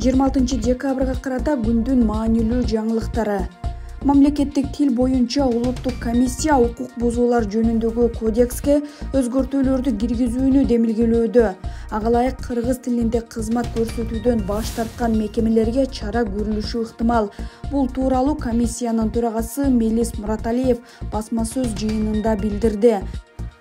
26-декабрга карата күндүн маанилүү жаңылыктары. Мамлекеттик тил боюнча улуттук комиссия укук бузуулар жөнүндөгү кодекске өзгөртүүлөрдү киргизүүнү демилгелөөдө. Ага ылайык кыргыз тилинде кызмат көрсөтүүдөн баш тарткан мекемелерге чара көрүлүшү ыктымал. Бул тууралуу комиссиянын төрагасы Мелис Мураталиев басма сөз жыйынында билдирди.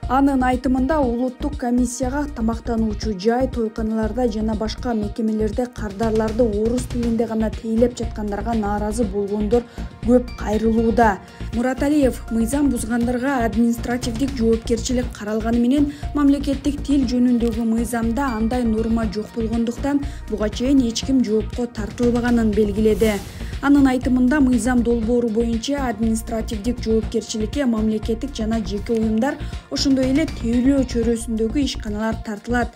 Анын айтымында улуттук комиссияга тамактануучу жай, тойканаларда жана башка мекемелерде кардарларды орус тилинде гана тейлеп жаткандарга нааразы болгондор көп кайрылууда. Мураталиев мыйзам бузгандарга административдик жоопкерчилик каралганы менен мамлекеттик тил жөнүндөгү мыйзамда андай норма жок болгондуктан буга чейин эч ким жоопко тартылбаганын белгиледи. Анын айтымында мыйзам долбоору боюнча административдик жоопкерчиликке мамлекеттик жана жеке уюмдар, ошондой эле тейлөө чөйрөсүндөгү ишканалар тартылат.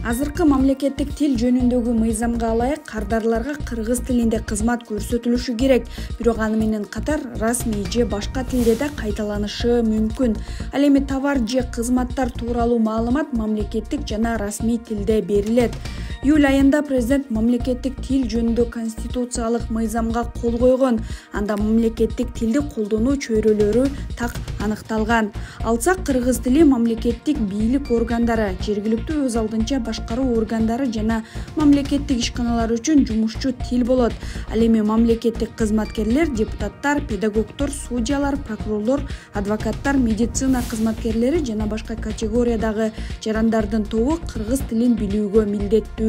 Азыркы мамлекеттик тил жөнүндөгү мыйзамга ылайык кардарларга кыргыз тилинде кызмат көрсөтүлүшү керек, бирок аны менен катар расмий же башка тилде да кайталанышы мүмкүн. Ал эми товар же кызматтар тууралуу маалымат мамлекеттик жана расмий тилде берилет. Июль айында президент мамлекеттик тил жөнүндө конституциялык мыйзамга кол койгон. Анда мамлекеттик тилди колдонуу чөйрөлөрү так аныкталган. Алсак кыргыз тили мамлекеттик бийлик органдары, жергиликтүү өз алдынча башкаруу органдары жана мамлекеттик ишканалар үчүн жумушчу тил болот. Ал эми мамлекеттик кызматкерлер, депутаттар, педагогдор, судьялар, прокурорлор, адвокаттар, медицина кызматкерлери жана башка категориядагы жарандардын тобу кыргыз тилин билүүгө милдеттүү.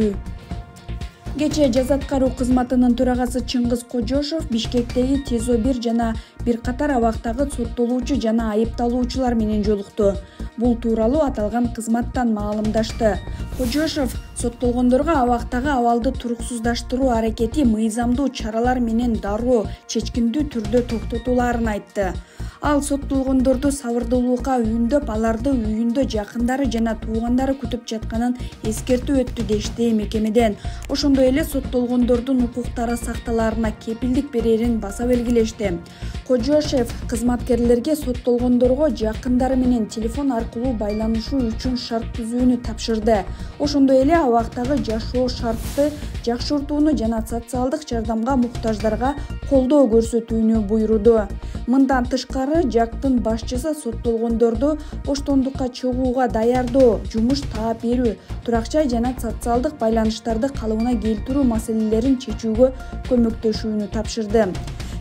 Кечээ жаза аткаруу кызматынын төрагасы Чыңгыз Кожошов Бишкектеги ТИЗО-1 жана бир катар абактагы соттолуучу жана айыпталуучулар менен жолукту. Бул тууралуу аталган кызматтан маалымдашты. Кожошов соттолгондорго абактагы абалды туруксуздаштыруу аракети мыйзамдуу чаралар менен дароо чечкиндүү түрдө токтотулаарын айтты. Ал соттолгондорду сабырдуулукка үндөп, аларды үйүндө жакындары жана туугандары күтүп жатканын эскертүү өттү дешти мекемеден. Ошондой эле соттолгондордун укуктары сакталаарына кепилдик берерин баса белгилешти. Кожошев кызматкерлерге соттолгондорго жакындары менен телефон аркылуу байланышуу үчүн шарт түзүүнү тапшырды. Ошондой эле абактагы жашоо шартты жакшыртууну жана социалдык жардамга муктаждарга колдоо көрсөтүүнү буйруду. Мындан тышкары ЖАКтын башчысы соттолгондорду оштондукка чыгууга даярдоо, жумуш таап берүү, турак-жай жана социалдык байланыштарды калыбына келтирүү маселелерин чечүүгө көмөктөшүүнү тапшырды.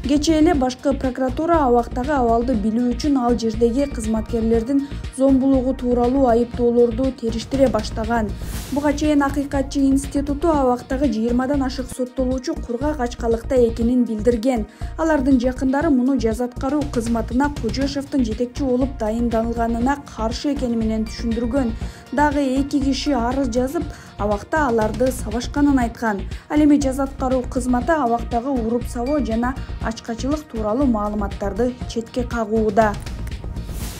Кечээ эле башкы прокуратура абактагы абалды билүү үчүн ал жердеги кызматкерлердин зомбулугу тууралуу айыптоолорду териштире баштаган. Буга чейин Акыйкатчы институту абактагы 20дан ашык соттолуучу кургак ачкалыкта экенин билдирген. Алардын жакындары муну жаза аткаруу кызматына Кожошевдун жетекчи болуп дайындалганына каршы экени менен түшүндүргөн. Дагы 2 киши арыз жазып, абакта аларды сабашканын айткан. Ал эми жаза аткаруу кызматы абактагы уруп-сабоо жана ачкачылык тууралуу маалыматтарды четке кагууда.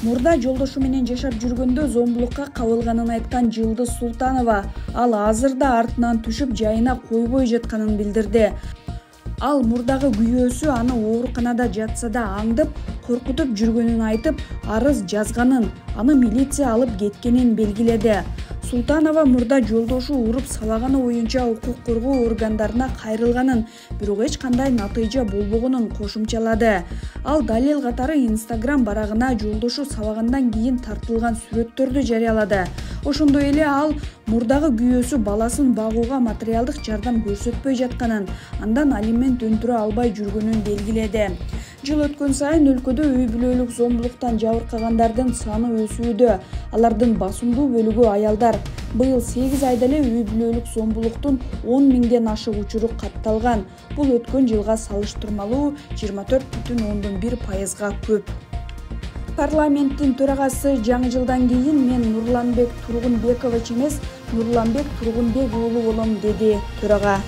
Мурда жолдошу менен жашап жүргөндө зомбулукка кабылганын айткан Жылдыз Султанова ал азырда артынан түшүп жайына койбой жатканын билдирди. Ал мурдагы күйөөсү аны ооруканада жатса да аңдып, коркутуп жүргөнүн айтып, арыз жазганын, аны милиция алып кеткенин белгиледи. Султанова мурда жолдошу уруп сабаганы боюнча укук коргоо органдарына кайрылганын, бирок эч кандай натыйжа болбогонун кошумчалады. Ал далил катары Instagram барагына жолдошу сабагандан кийин тартылган сүрөттөрдү жарыялады. Ошондой эле ал мурдагы күйөөсү баласын багууга материалдык жардам көрсөтпөй жатканын, андан алимент өндүрө албай жүргөнүн белгиледи. Жыл өткөн сайын өлкөдө үй бүлөлүк зомбулуктан жабыркагандардын саны өсүүдө. Алардын басымдуу бөлүгү аялдар. Быйыл 8 айда эле үй бүлөлүк зомбулуктун 10 миңден ашык учуру катталган. Бул өткөн жылга салыштырмалуу 24,1%га көп. Парламенттин төрагасы жаңы жылдан кийин мен Нурланбек Тургунбекович эмес, Нурланбек Тургунбек уулу болом, деди төрага.